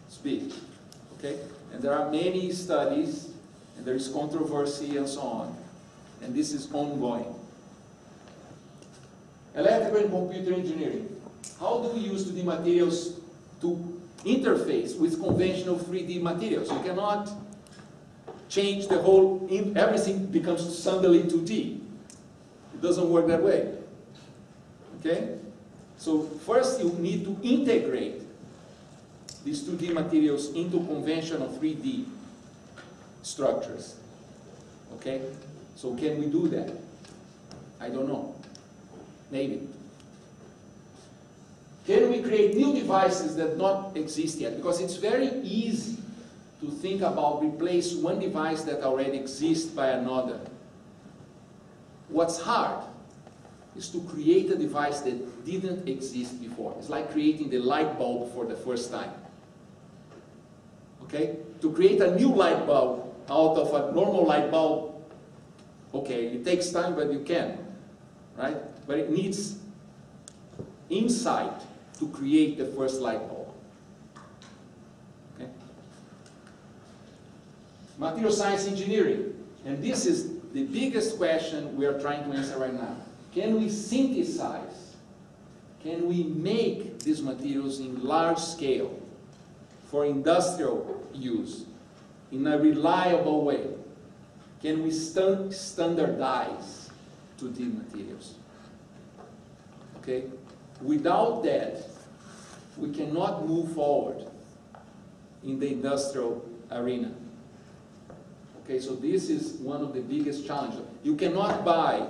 It's big. Okay? And there are many studies, and there is controversy and so on. And this is ongoing. Electrical and computer engineering. How do we use 2D materials to interface with conventional 3D materials? You cannot change the whole, everything becomes suddenly 2D. It doesn't work that way. Okay? So first you need to integrate these 2D materials into conventional 3D structures. Okay? So can we do that? I don't know. Maybe. Can we create new devices that don't exist yet? Because it's very easy to think about replace one device that already exists by another. What's hard is to create a device that didn't exist before. It's like creating the light bulb for the first time. Okay? To create a new light bulb out of a normal light bulb, okay, it takes time, but you can, right? But it needs insight to create the first light bulb. Okay? Material science engineering. And this is the biggest question we are trying to answer right now. Can we synthesize? Can we make these materials in large scale for industrial use in a reliable way? Can we standardize 2D materials? Okay? Without that, we cannot move forward in the industrial arena. Okay, so this is one of the biggest challenges. You cannot buy,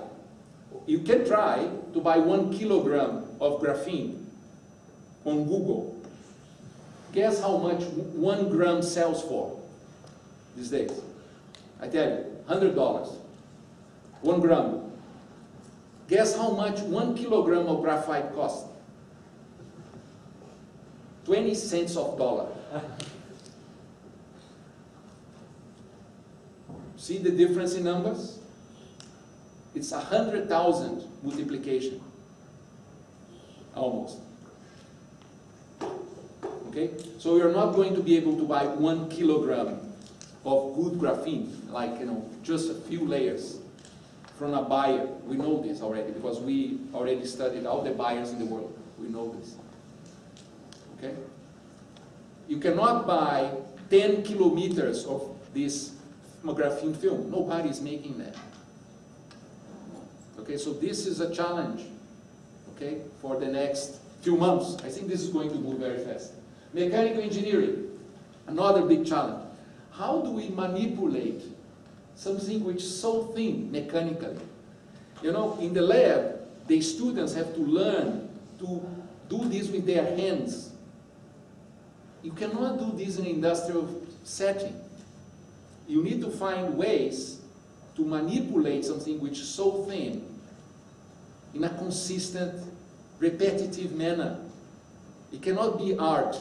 you can try to buy 1 kilogram of graphene on Google. Guess how much 1 gram sells for these days? I tell you, $100. 1 gram. Guess how much 1 kilogram of graphite costs? 20 cents of dollar. See the difference in numbers? It's 100,000 multiplication. Almost. Okay? So you're not going to be able to buy 1 kilogram of good graphene, like, just a few layers from a buyer. We know this already because we already studied all the buyers in the world. We know this. Okay? You cannot buy 10 kilometers of this graphene film. Nobody is making that. Okay, so this is a challenge, okay, for the next few months. I think this is going to move very fast. Mechanical engineering, another big challenge. How do we manipulate something which is so thin mechanically? In the lab, the students have to learn to do this with their hands. you cannot do this in an industrial setting. You need to find ways to manipulate something which is so thin in a consistent, repetitive manner. It cannot be art,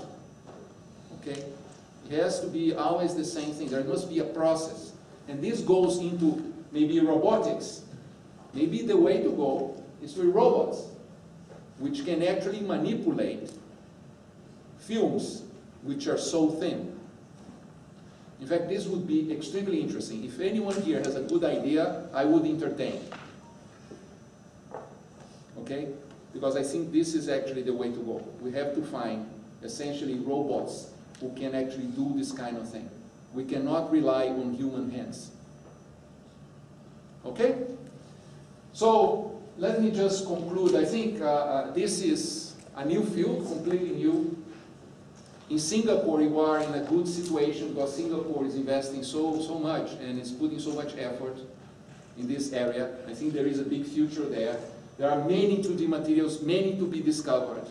okay? It has to be always the same thing. There must be a process. And this goes into maybe robotics. Maybe the way to go is with robots, which can actually manipulate films which are so thin. In fact, this would be extremely interesting. If anyone here has a good idea, I would entertain. Okay? Because I think this is actually the way to go. We have to find, essentially, robots who can actually do this kind of thing. We cannot rely on human hands. Okay? So, let me just conclude. I think this is a new field, completely new. In Singapore, you are in a good situation because Singapore is investing so much and is putting so much effort in this area. I think there is a big future there. There are many 2D materials, many to be discovered.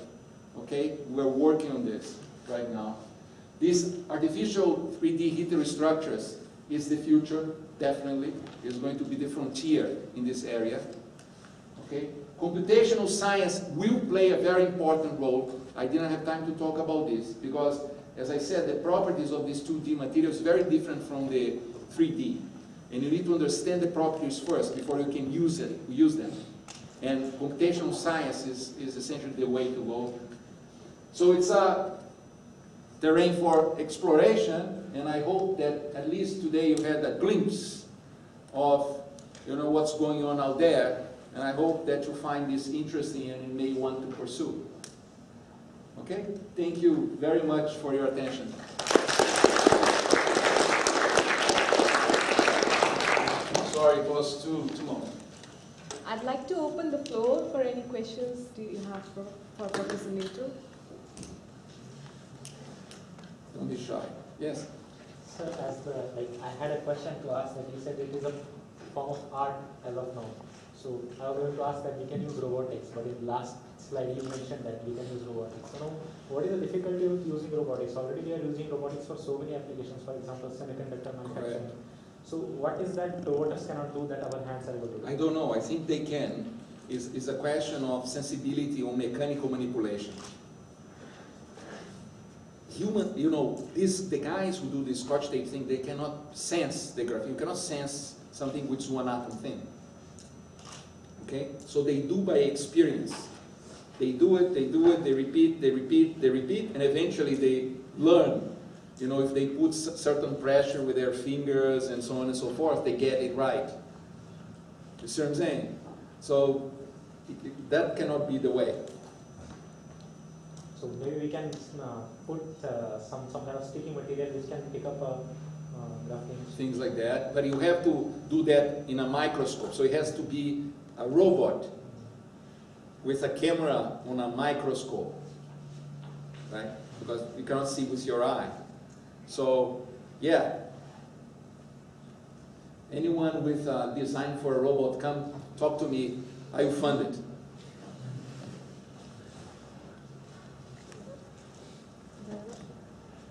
Okay? We're working on this right now. These artificial 3D heater structures is the future, definitely. It's going to be the frontier in this area. Okay? Computational science will play a very important role. I didn't have time to talk about this because, as I said, the properties of these 2D materials are very different from the 3D. And you need to understand the properties first before you can use them. And computational science is essentially the way to go. So it's a terrain for exploration, and I hope that at least today you had a glimpse of what's going on out there, and I hope that you find this interesting and you may want to pursue. Okay? Thank you very much for your attention. Sorry, it was too long. I'd like to open the floor for any questions do you have for Professor Neto. Don't be shy. Yes? Sir, I had a question to ask that you said it is a form of art as of now. So I was going to ask that we can use robotics, but in the last slide you mentioned that we can use robotics. So now, what is the difficulty of using robotics? Already we are using robotics for so many applications, for example, semiconductor manufacturing. Correct. So what is that robotics cannot do that our hands are able to do? I don't know. I think they can. It's a question of sensibility on mechanical manipulation. The guys who do this scotch tape thing, they cannot sense the graphene. You cannot sense something which is one atom thin. Okay? So they do by experience. They do it, they repeat, and eventually they learn. If they put certain pressure with their fingers and so on and so forth, they get it right. You see what I'm saying? So that cannot be the way. So maybe we can put some kind of sticky material which can pick up graphene. Things like that, but you have to do that in a microscope. So it has to be a robot with a camera on a microscope, right? Because you cannot see with your eye. So, yeah. Anyone with a design for a robot, come talk to me. I will fund it.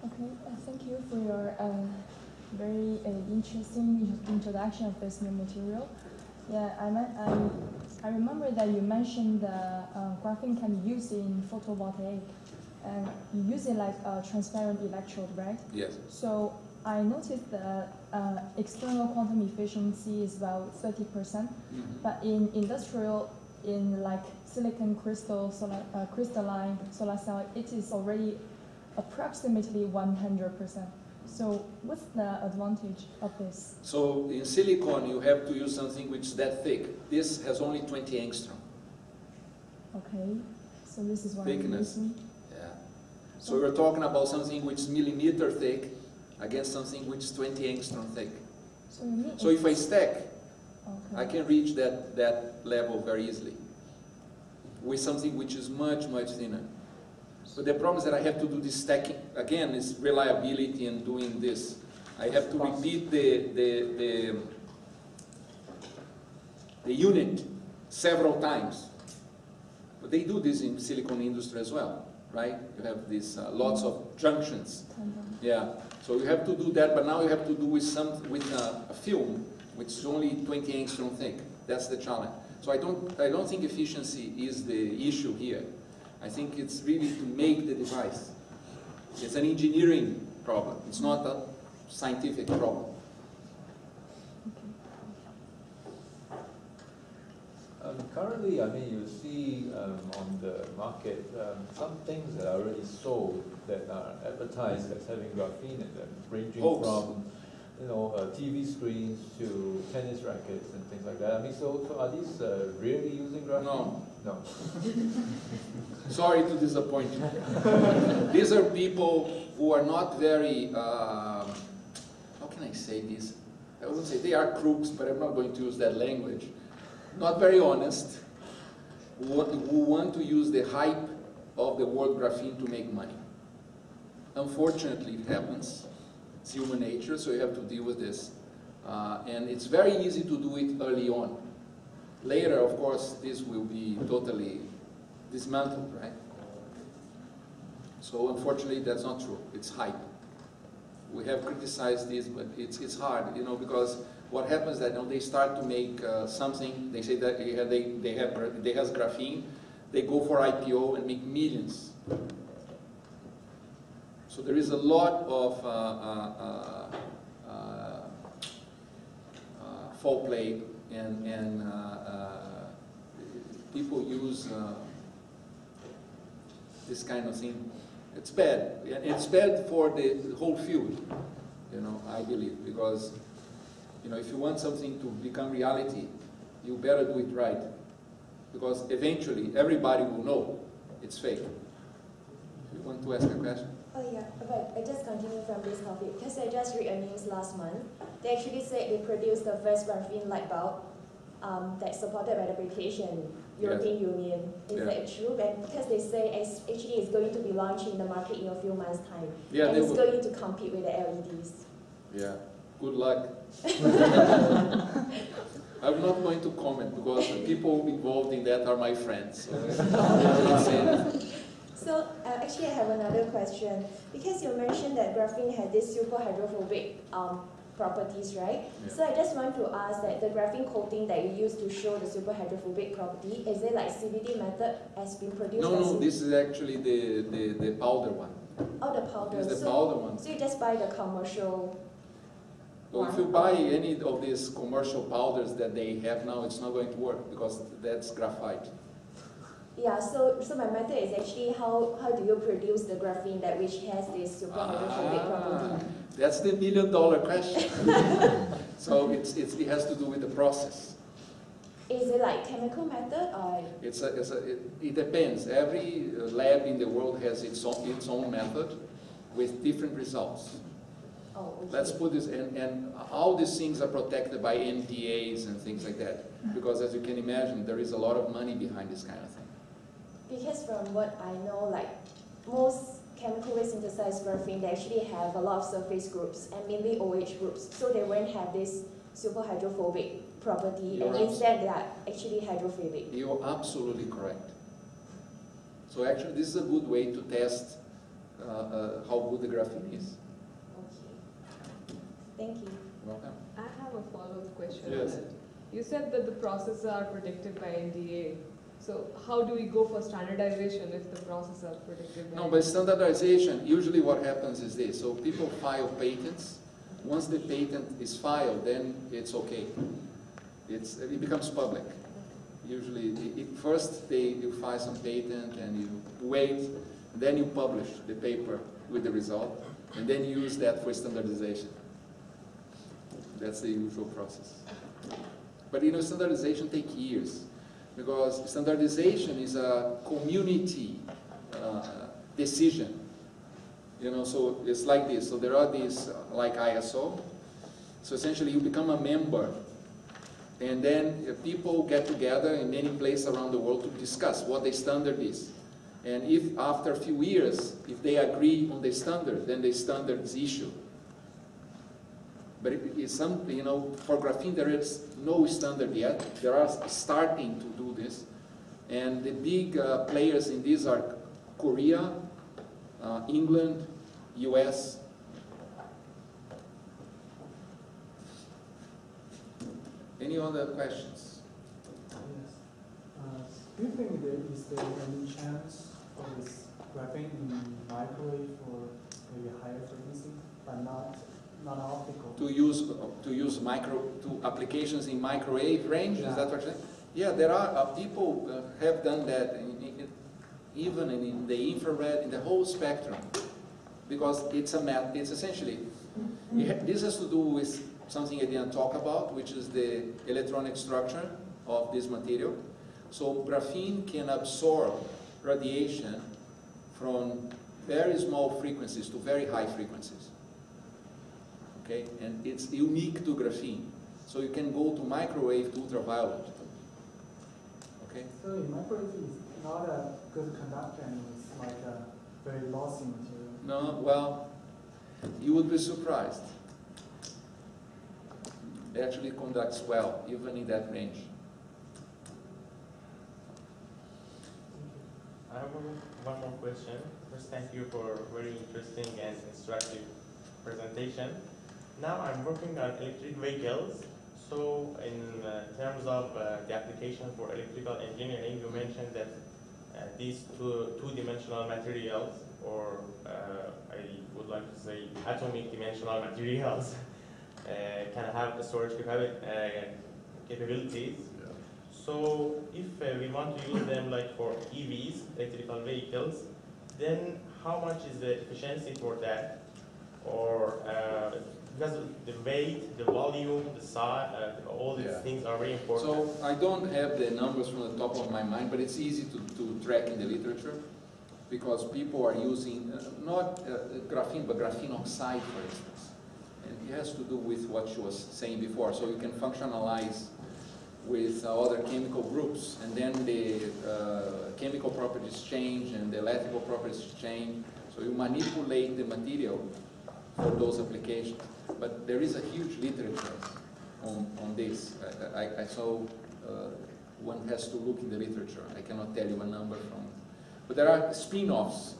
Okay, thank you for your very interesting introduction of this new material. Yeah, I remember that you mentioned that graphene can be used in photovoltaic, and you use it like a transparent electrode, right? Yes. So I noticed that external quantum efficiency is about 30%, but in industrial, in like silicon crystal, crystalline solar cell, it is already approximately 100%. So what's the advantage of this? So in silicon, you have to use something which is that thick. This has only 20 angstrom. Okay, so this is what thickness. I'm using. Yeah. So we're talking about something which is millimeter thick against something which is 20 angstrom thick. So if I stack, I can reach that level very easily with something which is much, much thinner. But the problem is that I have to do this stacking. Again, is reliability and doing this. I have to repeat the unit several times. But they do this in silicon industry as well. right? You have these lots of junctions. Yeah, so you have to do that, but now you have to do with a film which is only 20 angstrom thick. That's the challenge. So I don't think efficiency is the issue here. I think it's really to make the device. It's an engineering problem. It's not a scientific problem. Currently, I mean, you see on the market some things that are already sold that are advertised as having graphene in them, ranging from TV screens to tennis rackets and things like that. I mean, so are these really using graphene? No. No. Sorry to disappoint you. These are people who are not very, how can I say this? I wouldn't say they are crooks, but I'm not going to use that language. Not very honest, who want to use the hype of the word graphene to make money. Unfortunately, it happens. It's human nature, so you have to deal with this. And it's very easy to do it early on. Later, of course, this will be totally dismantled, right? So unfortunately, that's not true. It's hype. We have criticized this, but it's hard, because what happens is that they start to make something, they say that they have graphene, they go for IPO and make millions. So there is a lot of foul play and people use this kind of thing. It's bad. It's bad for the whole field, I believe, because if you want something to become reality, you better do it right, because eventually everybody will know it's fake. You want to ask a question? Oh yeah, but I just continue from this topic because I just read a news last month. They actually said they produced the first graphene light bulb that's supported by the British and European Union. Is that true? And because they say actually it's going to be launched in the market in a few months' time, and it's going to compete with the LEDs. Yeah. Good luck. I'm not going to comment because the people involved in that are my friends. So actually I have another question. Because you mentioned that graphene had this super hydrophobic properties, right? Yeah. So I just want to ask that the graphene coating that you use to show the super hydrophobic property, is it like CVD method has been produced? No, this is actually the powder one. Oh, the powder. It's the powder one. So you just buy the commercial. Well, if you buy any of these commercial powders that they have now, it's not going to work because that's graphite. Yeah, so my method is actually how do you produce the graphene that which has this super hydrophobic property? That's the $1 million question. So it has to do with the process. Is it like chemical method or? It depends. Every lab in the world has its own method with different results. Oh, okay. Let's put this, and all these things are protected by NDAs and things like that, because as you can imagine, there is a lot of money behind this kind of thing. Because from what I know, like most chemically synthesized graphene, they actually have a lot of surface groups and mainly OH groups, so they won't have this super hydrophobic property, and instead they are actually hydrophilic. You're absolutely correct. So actually, this is a good way to test how good the graphene is. Thank you. Welcome. I have a follow-up question. Yes. You said that the processes are protected by NDA. So how do we go for standardization if the processes are protected by NDA? No, by standardization, usually what happens is this. So people file patents. Once the patent is filed, then it's okay. It becomes public. Usually, first you file some patent and you wait, then you publish the paper with the result, and then you use that for standardization. That's the usual process. But standardization takes years, because standardization is a community decision. So it's like this. So there are these, like ISO. So essentially you become a member, and then people get together in many places around the world to discuss what the standard is. And if after a few years, if they agree on the standard, then the standard is issued. But it's something, for graphene there is no standard yet. There are starting to do this. And the big players in this are Korea, England, US. Any other questions? Yes. Do you think is there any chance for this graphene in microwave or maybe higher frequency, but not optical? To use applications in microwave range? Yeah. Is that what you're saying? Yeah, there are people have done that even in the infrared, in the whole spectrum, because it's essentially this has to do with something I didn't talk about, which is the electronic structure of this material. So graphene can absorb radiation from very small frequencies to very high frequencies. Okay, and it's unique to graphene. So you can go to microwave to ultraviolet. Okay. So in microwave it's not a good conductor and it's like a very lossy material. No, well, you would be surprised. It actually conducts well, even in that range. I have one more question. First, thank you for a very interesting and instructive presentation. Now I'm working on electric vehicles. So in terms of the application for electrical engineering, you mentioned that these two-dimensional materials, or I would like to say atomic dimensional materials, can have the storage capabilities. Yeah. So if we want to use them like for EVs, electrical vehicles, then how much is the efficiency for that? Or because the weight, the volume, the size, all these things are very important. So I don't have the numbers from the top of my mind, but it's easy to track in the literature, because people are using not graphene, but graphene oxide, for instance. And it has to do with what she was saying before. So you can functionalize with other chemical groups, and then the chemical properties change and the electrical properties change. So you manipulate the material for those applications. But there is a huge literature on this. I saw one has to look in the literature. I cannot tell you a number from. But there are spin-offs,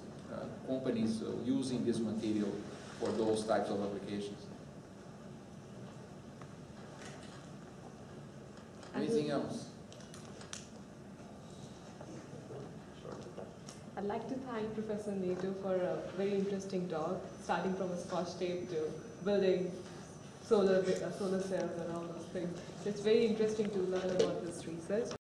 companies using this material for those types of applications. Anything else? I'd like to thank Professor Neto for a very interesting talk, starting from a scotch tape to building solar cells and all those things. It's very interesting to learn about this research.